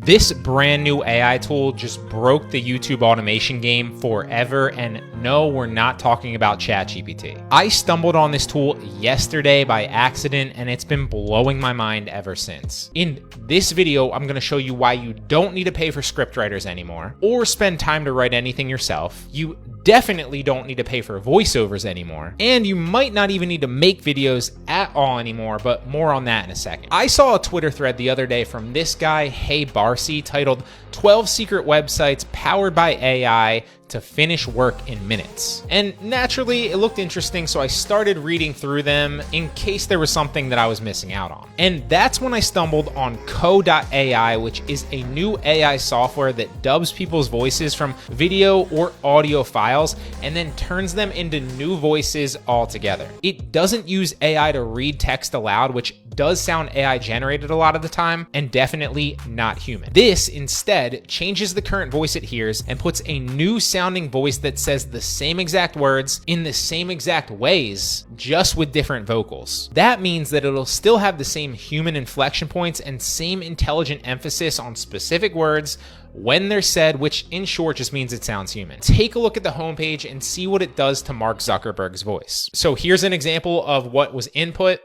This brand new AI tool just broke the YouTube automation game forever, and no, we're not talking about ChatGPT. I stumbled on this tool yesterday by accident, and it's been blowing my mind ever since. In this video, I'm gonna show you why you don't need to pay for scriptwriters anymore, or spend time to write anything yourself. You definitely don't need to pay for voiceovers anymore, and you might not even need to make videos at all anymore, but more on that in a second. I saw a Twitter thread the other day from this guy, Hey Barcy, titled 12 Secret Websites Powered by AI to Finish Work in Minutes. And naturally, it looked interesting, so I started reading through them in case there was something that I was missing out on. And that's when I stumbled on Co.ai, which is a new AI software that dubs people's voices from video or audio files and then turns them into new voices altogether. It doesn't use AI to read text aloud, which does sound AI generated a lot of the time, and definitely not human. This instead changes the current voice it hears and puts a new sounding voice that says the same exact words in the same exact ways, just with different vocals. That means that it'll still have the same human inflection points and same intelligent emphasis on specific words when they're said, which in short just means it sounds human. Take a look at the homepage and see what it does to Mark Zuckerberg's voice. So here's an example of what was input.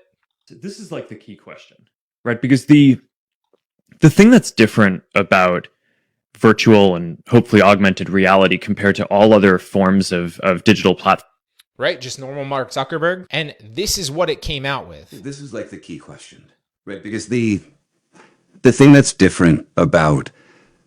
This is like the key question, right? Because the thing that's different about virtual and hopefully augmented reality compared to all other forms of digital platforms, right? Just normal Mark Zuckerberg. And this is what it came out with. This is like the key question, right? Because the thing that's different about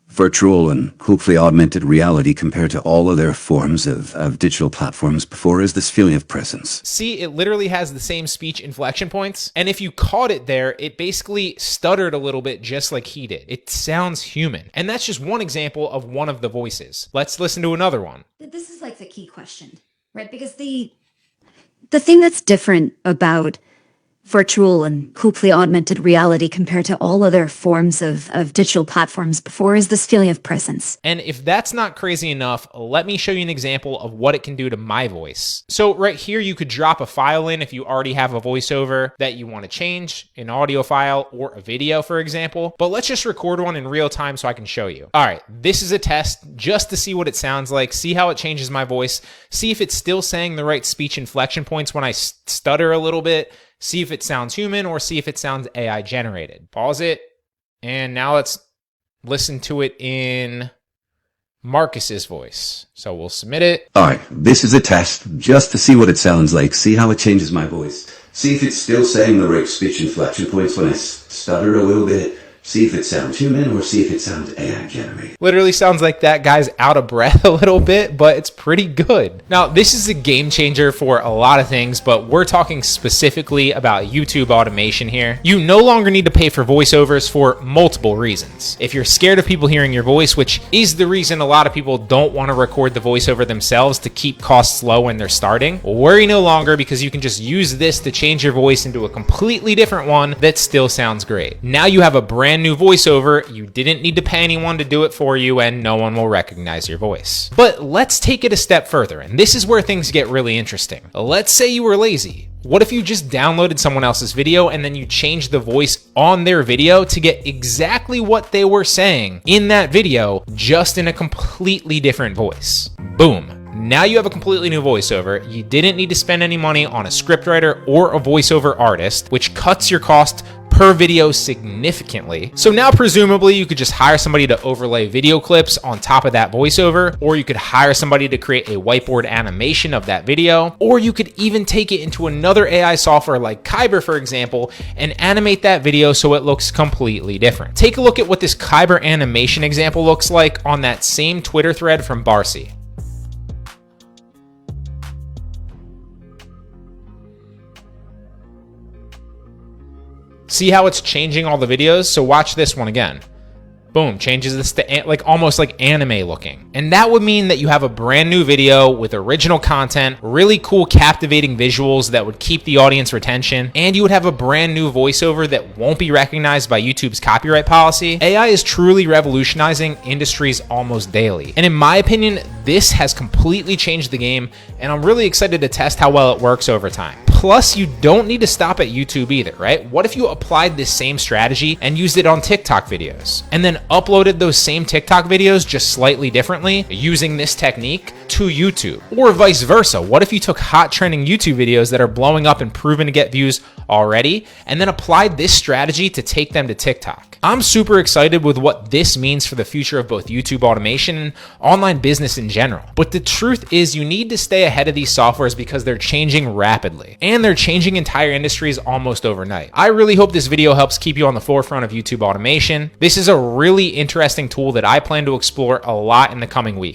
virtual and hopefully augmented reality compared to all other forms of digital platforms before is this feeling of presence. See, it literally has the same speech inflection points. And if you caught it there, it basically stuttered a little bit just like he did. It sounds human. And that's just one example of one of the voices. Let's listen to another one. This is like the key question, right? Because the thing that's different about virtual and hopefully augmented reality compared to all other forms of digital platforms before is this feeling of presence. And if that's not crazy enough, let me show you an example of what it can do to my voice. So right here, you could drop a file in if you already have a voiceover that you want to change, an audio file or a video, for example. But let's just record one in real time so I can show you. All right, this is a test just to see what it sounds like, see how it changes my voice, see if it's still saying the right speech inflection points when I stutter a little bit, see if it sounds human or see if it sounds AI generated. Pause it. And now let's listen to it in Marcus's voice. So we'll submit it. All right, this is a test just to see what it sounds like, see how it changes my voice, see if it's still saying the right speech inflection points when I stutter a little bit, see if it sounds human or see if it sounds AI generated. Literally sounds like that guy's out of breath a little bit, but it's pretty good. Now, this is a game changer for a lot of things, but we're talking specifically about YouTube automation here. You no longer need to pay for voiceovers for multiple reasons. If you're scared of people hearing your voice, which is the reason a lot of people don't want to record the voiceover themselves to keep costs low when they're starting, worry no longer, because you can just use this to change your voice into a completely different one that still sounds great. Now you have a brand new voiceover, you didn't need to pay anyone to do it for you, and no one will recognize your voice. But let's take it a step further, and this is where things get really interesting. Let's say you were lazy. What if you just downloaded someone else's video and then you changed the voice on their video to get exactly what they were saying in that video, just in a completely different voice? Boom. Now you have a completely new voiceover. You didn't need to spend any money on a scriptwriter or a voiceover artist, which cuts your cost per video significantly. So now presumably you could just hire somebody to overlay video clips on top of that voiceover, or you could hire somebody to create a whiteboard animation of that video, or you could even take it into another AI software like Kyber, for example, and animate that video so it looks completely different. Take a look at what this Kyber animation example looks like on that same Twitter thread from Barcy. See how it's changing all the videos? So watch this one again. Boom, changes this to like almost like anime looking. And that would mean that you have a brand new video with original content, really cool, captivating visuals that would keep the audience retention, and you would have a brand new voiceover that won't be recognized by YouTube's copyright policy. AI is truly revolutionizing industries almost daily. And in my opinion, this has completely changed the game, and I'm really excited to test how well it works over time. Plus, you don't need to stop at YouTube either, right? What if you applied this same strategy and used it on TikTok videos, and then uploaded those same TikTok videos just slightly differently using this technique to YouTube? Or vice versa. What if you took hot trending YouTube videos that are blowing up and proven to get views already, and then applied this strategy to take them to TikTok? I'm super excited with what this means for the future of both YouTube automation and online business in general. But the truth is, you need to stay ahead of these softwares because they're changing rapidly, and they're changing entire industries almost overnight. I really hope this video helps keep you on the forefront of YouTube automation. This is a really interesting tool that I plan to explore a lot in the coming weeks.